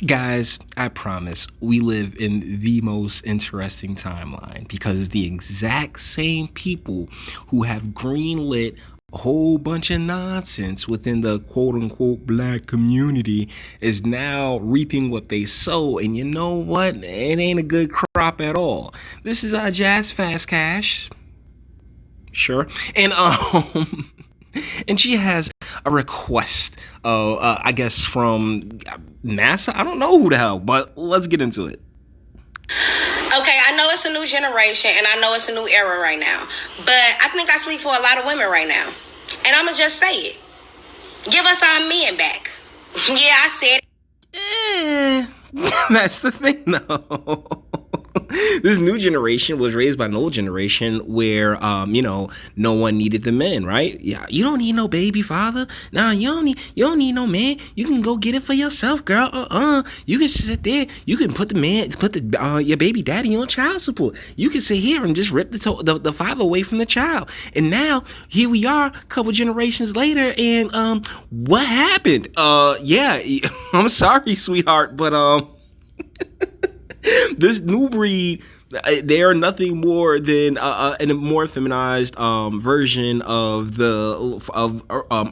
Guys, I promise we live in the most interesting timeline because the exact same people who have greenlit a whole bunch of nonsense within the quote unquote black community is now reaping what they sow. And you know what? It ain't a good crop at all. This is our Jaz Fastcash. Sure. And and she has a request, I guess from NASA. I don't know who the hell, but let's get into it. Okay, I know it's a new generation and I know it's a new era right now, but I think I speak for a lot of women right now. And I'm going to just say it. Give us our men back. Yeah, I said it. That's the thing, though. This new generation was raised by an old generation where, no one needed the men, right? Yeah, you don't need no baby father. Nah, you don't need no man. You can go get it for yourself, girl. You can sit there. You can put your baby daddy on child support. You can sit here and just rip the father away from the child. And now here we are, a couple generations later, and what happened? Yeah, I'm sorry, sweetheart, but this new breed, they are nothing more than a more feminized version of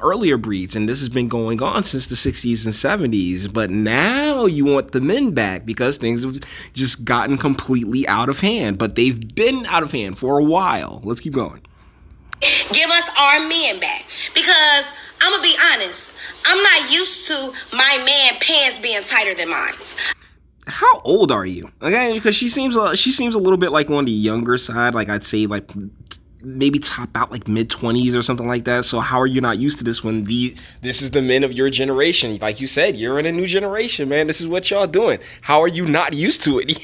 earlier breeds, and this has been going on since the 60s and 70s. But now you want the men back because things have just gotten completely out of hand. But they've been out of hand for a while. Let's keep going. give us our men back. Because I'm going to be honest, I'm not used to my man pants being tighter than mine. How old are you? Okay, because she seems a little bit like on the younger side. Like I'd say like maybe top out like mid-20s or something like that. So how are you not used to this when this is the men of your generation? Like you said, you're in a new generation, man. This is what y'all doing. How are you not used to it?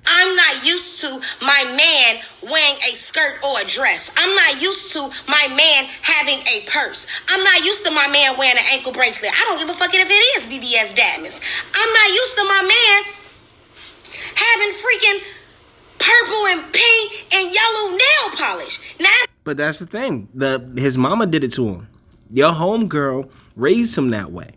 I'm not used to my man wearing a skirt or a dress. I'm not used to my man having a purse. I'm not used to my man wearing an ankle bracelet. I don't give a fuck if it is VVS Diamonds. I'm not used to my man having freaking purple and pink and yellow nail polish. Now, but that's the thing. His mama did it to him. Your homegirl raised him that way.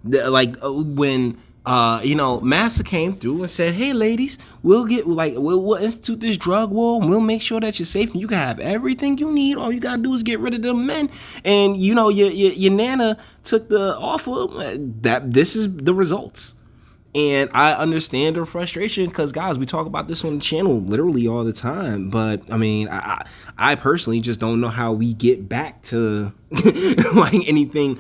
When Massa came through and said, "Hey, ladies, we'll institute this drug war. And we'll make sure that you're safe and you can have everything you need. All you gotta do is get rid of them men." And your nana took the offer. That this is the results. And I understand her frustration because, guys, we talk about this on the channel literally all the time. But, I mean, I personally just don't know how we get back to, like, anything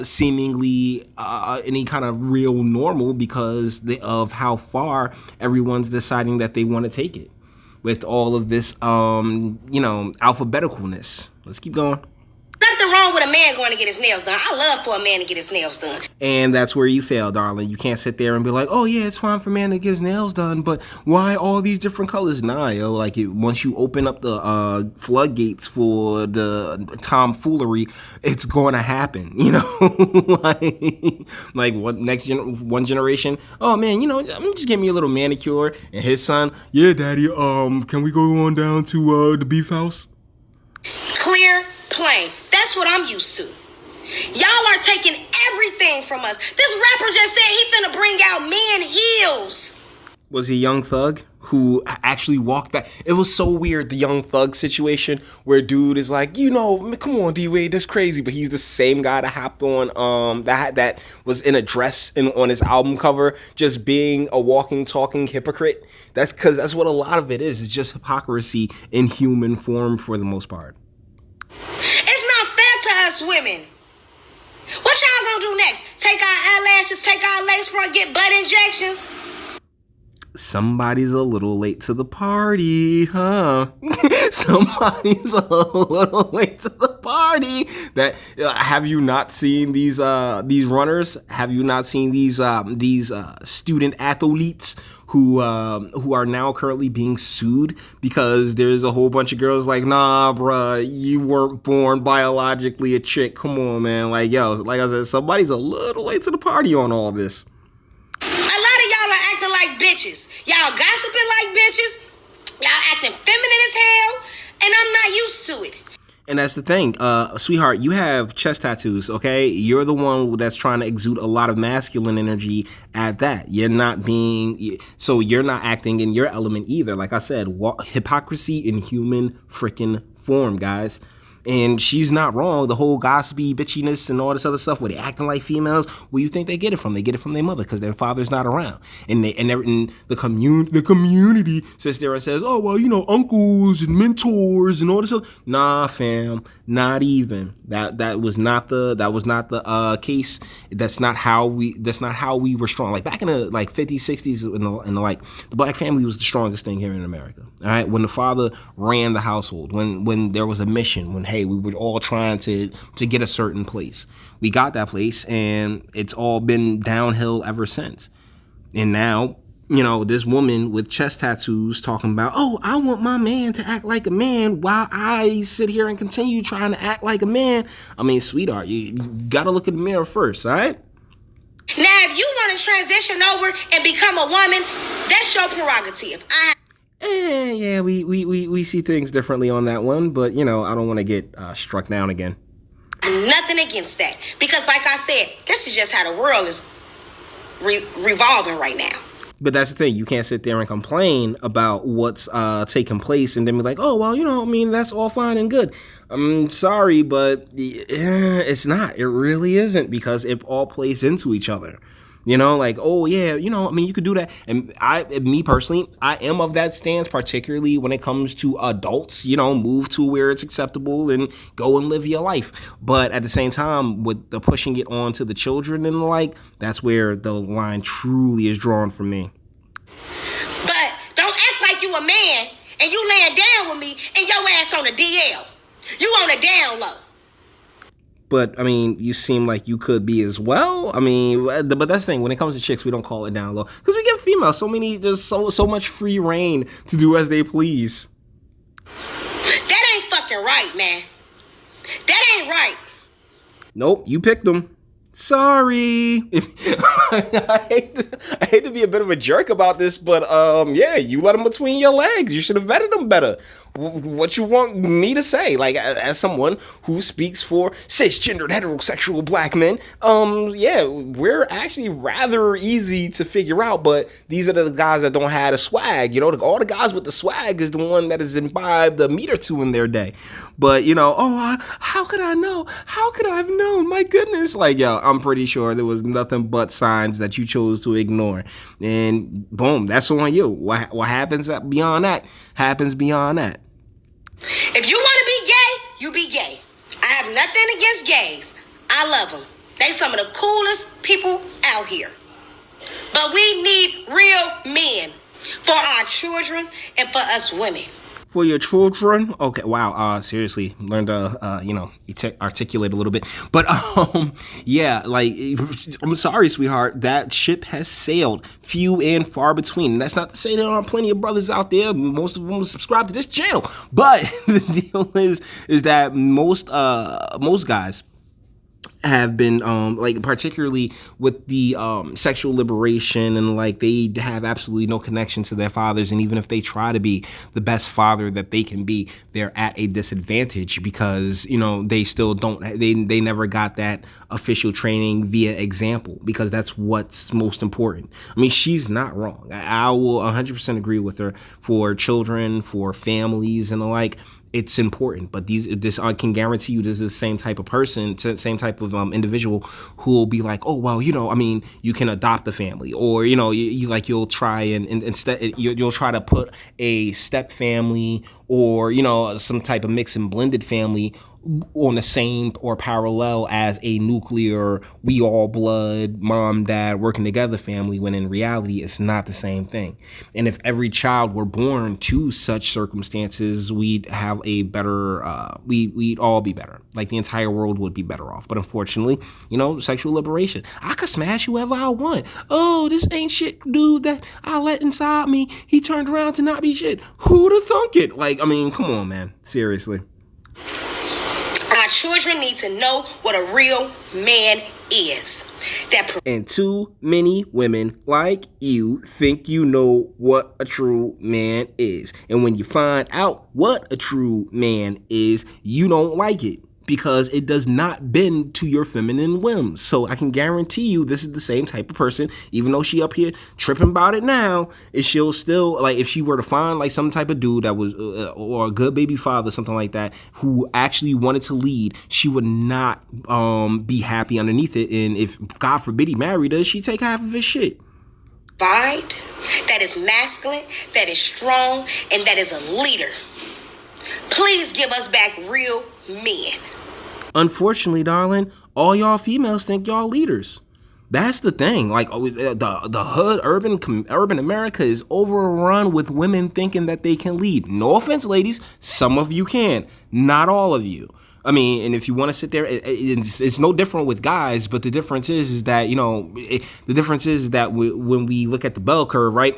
seemingly any kind of real normal because of how far everyone's deciding that they want to take it with all of this, alphabeticalness. Let's keep going. nothing wrong with a man going to get his nails done. I love for a man to get his nails done. And that's where you fail, darling. You can't sit there and be like, "Oh yeah, it's fine for a man to get his nails done, but why all these different colors?" Nah, yo, once you open up the floodgates for the tomfoolery, it's going to happen. One generation. Oh man, just give me a little manicure, and his son, "Yeah, daddy, can we go on down to the beef house?" Clear, plain. That's what I'm used to. Y'all are taking everything from us. This rapper just said he finna bring out men heels. Was he Young Thug who actually walked back? It was so weird, the Young Thug situation where dude is like, come on, D-Wade, that's crazy. But he's the same guy that hopped on that was in a dress on his album cover, just being a walking, talking hypocrite. That's because that's what a lot of it is. It's just hypocrisy in human form for the most part. It's not fair to us women. What y'all gonna do next? Take our eyelashes, take our lace front, get butt injections? Somebody's a little late to the party, huh? Somebody's a little late to the party. Have you not seen these runners? Have you not seen these student athletes who are now currently being sued because there's a whole bunch of girls like, "Nah, bruh, you weren't born biologically a chick. Come on, man." Like I said, somebody's a little late to the party on all this. Like bitches. Y'all gossiping like bitches. Y'all acting feminine as hell. And I'm not used to it. And that's the thing, sweetheart, you have chest tattoos, okay? You're the one that's trying to exude a lot of masculine energy at that. You're not acting in your element either. Like I said, hypocrisy in human freaking form, guys. And she's not wrong. The whole gossipy bitchiness and all this other stuff where they acting like females, where you think they get it from? They get it from their mother because their father's not around. And the community sits there and says, oh, well, uncles and mentors and all this other. Nah, fam, not even. That was not the case. That's not how we were strong. Like back in the 50s, 60s, the black family was the strongest thing here in America. All right, when the father ran the household, when there was a mission, when hey, we were all trying to get a certain place. We got that place, and it's all been downhill ever since. And now, this woman with chest tattoos talking about, oh, I want my man to act like a man while I sit here and continue trying to act like a man. I mean, sweetheart, you got to look in the mirror first, all right? Now, if you want to transition over and become a woman, that's your prerogative. Yeah, we see things differently on that one, but, I don't want to get struck down again. Nothing against that. Because like I said, this is just how the world is revolving right now. But that's the thing. You can't sit there and complain about what's taking place and then be like, oh, well, that's all fine and good. I'm sorry, but it's not. It really isn't, because it all plays into each other. Oh, yeah, you could do that. And me personally, I am of that stance, particularly when it comes to adults, move to where it's acceptable and go and live your life. But at the same time, with the pushing it on to the children and the like, that's where the line truly is drawn for me. But don't act like you a man and you laying down with me and your ass on a DL. You on a down low. But, you seem like you could be as well. But that's the thing. When it comes to chicks, we don't call it down low. Because we give females there's so much free reign to do as they please. That ain't fucking right, man. That ain't right. Nope, you picked them. Sorry. I hate to be a bit of a jerk about this, but yeah, you let them between your legs. You should have vetted them better. What you want me to say? Like, as someone who speaks for cisgendered heterosexual black men, yeah, we're actually rather easy to figure out, but these are the guys that don't have the swag. All the guys with the swag is the one that has imbibed a meat or two in their day. But, how could I know? How could I have known? My goodness. Like, yo, I'm pretty sure there was nothing but signs that you chose to ignore. And boom, that's on you. What happens beyond that happens beyond that. If you want to be gay, you be gay. I have nothing against gays. I love them. They some of the coolest people out here. But we need real men for our children and for us women. For your children? Okay, wow, seriously, learned to, articulate a little bit. But, yeah, like, I'm sorry, sweetheart, that ship has sailed, few and far between. And that's not to say there aren't plenty of brothers out there, most of them subscribe to this channel. But the deal is that most guys have been particularly with the sexual liberation, and they have absolutely no connection to their fathers, and even if they try to be the best father that they can be, they're at a disadvantage because they still don't, they never got that official training via example, because that's what's most important. She's not wrong. I will 100% agree with her. For children, for families and the like, it's important, but I can guarantee you this is the same type of person, same type of individual who will be like, oh, well, you can adopt a family, or, you'll try and instead you'll try to put a step family or, some type of mixed and blended family on the same or parallel as a nuclear, we all blood, mom, dad, working together family, when in reality, it's not the same thing. And if every child were born to such circumstances, we'd have a better, we'd all be better. Like, the entire world would be better off. But unfortunately, sexual liberation. I could smash whoever I want. Oh, this ain't shit dude that I let inside me, he turned around to not be shit. Who'd have thunk it? Come on, man. Seriously. Our children need to know what a real man is that. And too many women like you think you know what a true man is. And when you find out what a true man is, you don't like it because it does not bend to your feminine whims. So I can guarantee you this is the same type of person, even though she up here tripping about it now, is she'll still, like, if she were to find like some type of dude that was, or a good baby father, something like that, who actually wanted to lead, she would not be happy underneath it. And if, God forbid, he married her, she'd take half of his shit. That is masculine, that is strong, and that is a leader. Please give us back real men. Unfortunately, darling, all y'all females think y'all leaders. That's the thing. Like, the hood, urban America is overrun with women thinking that they can lead. No offense, ladies. Some of you can. Not all of you. I mean, and if you want to sit there, it's no different with guys, but the difference is that, you know, when we look at the bell curve, right?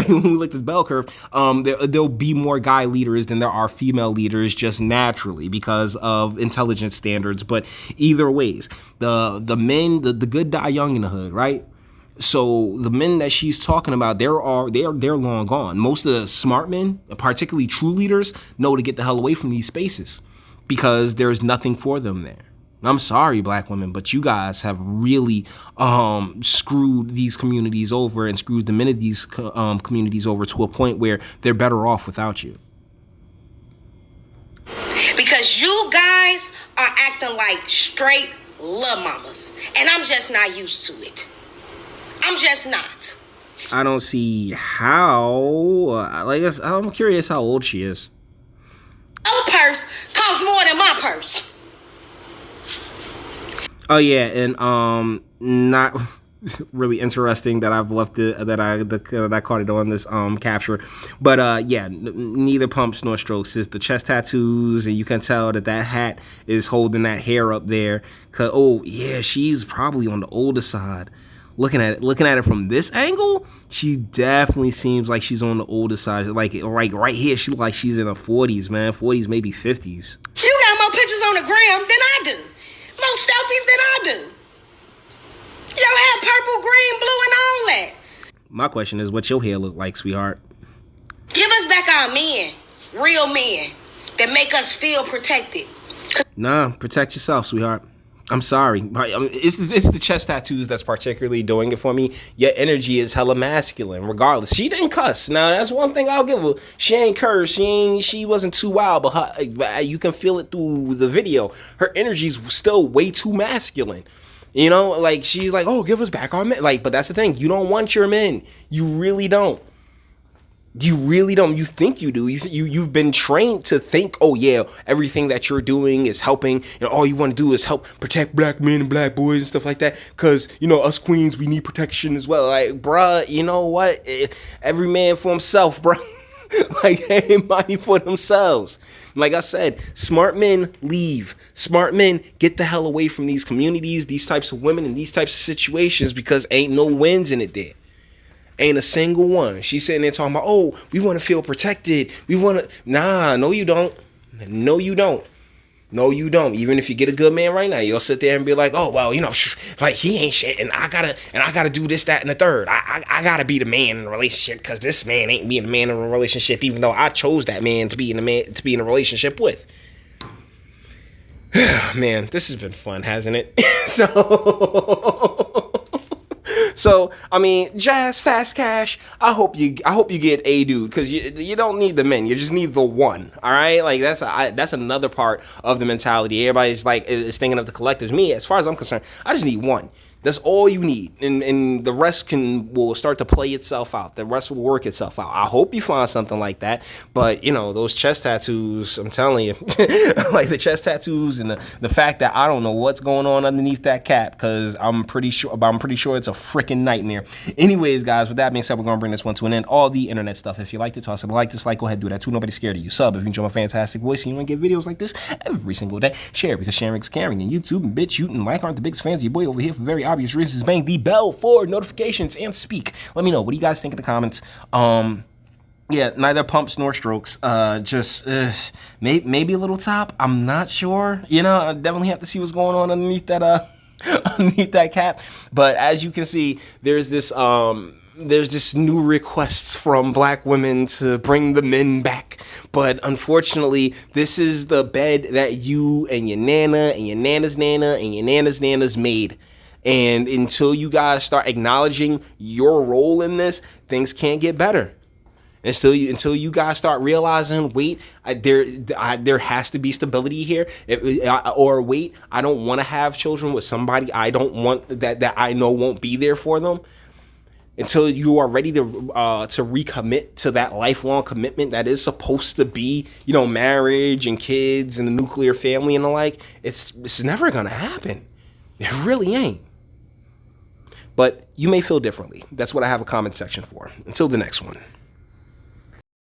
When we look at the bell curve, there'll be more guy leaders than there are female leaders just naturally because of intelligence standards. But either ways, the men, the good die young in the hood, right? So the men that she's talking about, they're long gone. Most of the smart men, particularly true leaders, know to get the hell away from these spaces, because there's nothing for them there. I'm sorry, black women, but you guys have really screwed these communities over and screwed the men of these communities over to a point where they're better off without you. Because you guys are acting like straight love mamas, and I'm just not used to it. I'm just not. I don't see how. I'm curious how old she is. Your purse costs more than my purse. Oh yeah, and not really interesting that I've left it, that I caught it on this capture, but yeah, neither pumps nor strokes. Is the chest tattoos, and you can tell that hat is holding that hair up there. Cause oh yeah, she's probably on the older side. Looking at it from this angle, she definitely seems like she's on the older side. Like right here, she looks like she's in her 40s, man. 40s, maybe 50s. You got more pictures on the gram than I do. More selfies than I do. Y'all have purple, green, blue, and all that. My question is, what your hair look like, sweetheart? Give us back our men. Real men. That make us feel protected. Nah, protect yourself, sweetheart. I'm sorry. It's the chest tattoos that's particularly doing it for me. Your energy is hella masculine, regardless. She didn't cuss. Now, that's one thing I'll give her. She ain't cursed. She wasn't too wild, but you can feel it through the video. Her energy's still way too masculine. You know, like, she's like, oh, give us back our men. Like, but that's the thing. You don't want your men. You really don't. You really don't. You think you do. You've been trained to think, oh yeah, everything that you're doing is helping, and all you want to do is help protect black men and black boys and stuff like that. Cause you know, us queens, we need protection as well. Like, bruh, you know what? Every man for himself, bruh. Like, everybody for themselves. Like I said, smart men leave. Smart men get the hell away from these communities, these types of women, and these types of situations, because ain't no wins in it there. Ain't a single one. She's sitting there talking about, oh, we want to feel protected. We want to. Nah, no, you don't. No, you don't. No, you don't. Even if you get a good man right now, you'll sit there and be like, oh, well, you know, like, he ain't shit, and I gotta do this, that, and the third. I gotta be the man in a relationship because this man ain't being the man in a relationship, even though I chose that man to be in a relationship with. Man, this has been fun, hasn't it? So, I mean, Jaz Fastcash, I hope you get a dude, because you don't need the men, you just need the one. All right, like that's another part of the mentality. Everybody's like is thinking of the collectives. Me, as far as I'm concerned, I just need one. That's all you need, and the rest will start to play itself out. The rest will work itself out. I hope you find something like that. But you know, those chest tattoos, I'm telling you, like the chest tattoos and the fact that I don't know what's going on underneath that cap, because I'm pretty sure it's a freaking nightmare. Anyways, guys, with that being said, we're gonna bring this one to an end. All the internet stuff. If you like to toss it, like, dislike, go ahead, do that too. Nobody's scared of you. Sub if you enjoy my fantastic voice and you want to get videos like this every single day. Share, because sharing is caring. And YouTube and BitChute and like aren't the biggest fans of your boy over here for very obvious reasons. Bang the bell for notifications and speak. Let me know, what do you guys think in the comments? Yeah, neither pumps nor strokes. Just maybe a little top. I'm not sure. You know, I definitely have to see what's going on underneath that underneath that cap. But as you can see, there's this new requests from black women to bring the men back. But unfortunately, this is the bed that you and your nana and your nana's nana and your nana's nana's made. And until you guys start acknowledging your role in this, things can't get better. Until you guys start realizing, wait, there has to be stability here, or wait, I don't want to have children with somebody I don't want, that I know won't be there for them. Until you are ready to recommit to that lifelong commitment that is supposed to be, marriage and kids and the nuclear family and the like, it's never gonna happen. It really ain't. But you may feel differently. That's what I have a comment section for. Until the next one.